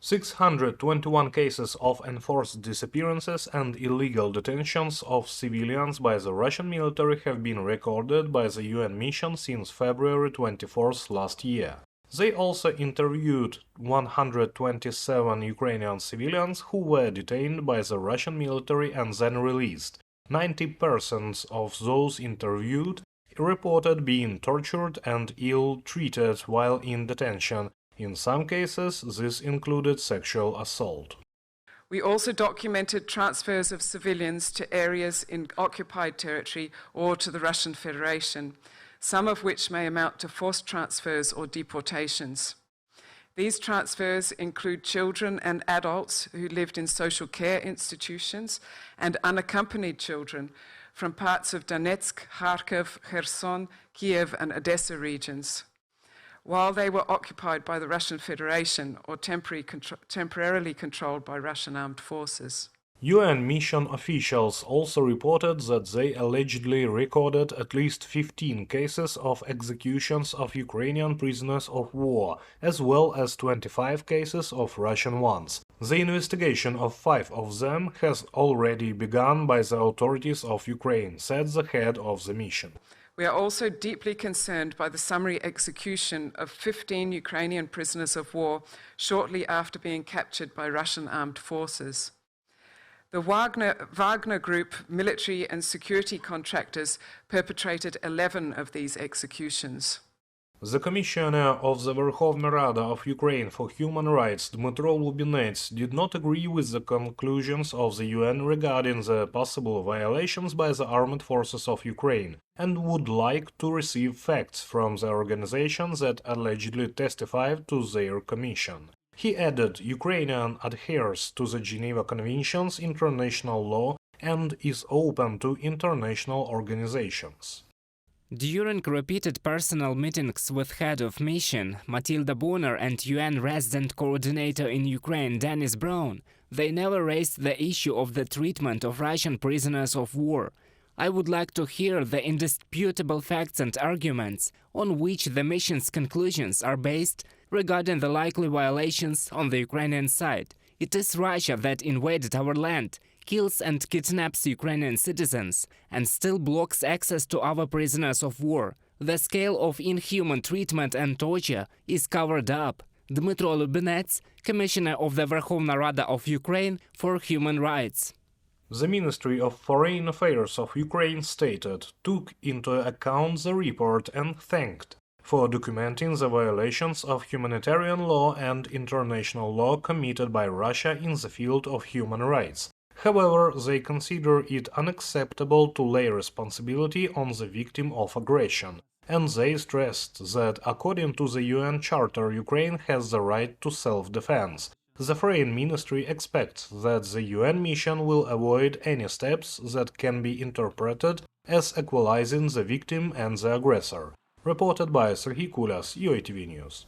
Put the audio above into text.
621 cases of enforced disappearances and illegal detentions of civilians by the Russian military have been recorded by the UN mission since February 24th last year. They also interviewed 127 Ukrainian civilians who were detained by the Russian military and then released. 90% of those interviewed reported being tortured and ill-treated while in detention. In some cases, this included sexual assault. We also documented transfers of civilians to areas in occupied territory or to the Russian Federation, some of which may amount to forced transfers or deportations. These transfers include children and adults who lived in social care institutions and unaccompanied children from parts of Donetsk, Kharkiv, Kherson, Kiev and Odessa regions, while they were occupied by the Russian Federation or temporarily controlled by Russian armed forces. UN mission officials also reported that they allegedly recorded at least 15 cases of executions of Ukrainian prisoners of war, as well as 25 cases of Russian ones. The investigation of 5 of them has already begun by the authorities of Ukraine, said the head of the mission. We are also deeply concerned by the summary execution of 15 Ukrainian prisoners of war shortly after being captured by Russian armed forces. The Wagner Group military and security contractors perpetrated 11 of these executions. The Commissioner of the Verkhovna Rada of Ukraine for Human Rights, Dmytro Lubinets, did not agree with the conclusions of the UN regarding the possible violations by the armed forces of Ukraine, and would like to receive facts from the organizations that allegedly testified to their commission. He added, Ukraine adheres to the Geneva Convention's international law and is open to international organizations. During repeated personal meetings with head of mission, Matilda Bogner, and UN resident coordinator in Ukraine, Dennis Brown, they never raised the issue of the treatment of Russian prisoners of war. I would like to hear the indisputable facts and arguments on which the mission's conclusions are based regarding the likely violations on the Ukrainian side. It is Russia that invaded our land, kills and kidnaps Ukrainian citizens, and still blocks access to our prisoners of war. The scale of inhuman treatment and torture is covered up. Dmytro Lubinets, Commissioner of the Verkhovna Rada of Ukraine for Human Rights. The Ministry of Foreign Affairs of Ukraine stated, took into account the report and thanked for documenting the violations of humanitarian law and international law committed by Russia in the field of human rights. However, they consider it unacceptable to lay responsibility on the victim of aggression, and they stressed that, according to the UN Charter, Ukraine has the right to self-defense. The Foreign Ministry expects that the UN mission will avoid any steps that can be interpreted as equalizing the victim and the aggressor. Reported by Serhiy Kulas, UATV News.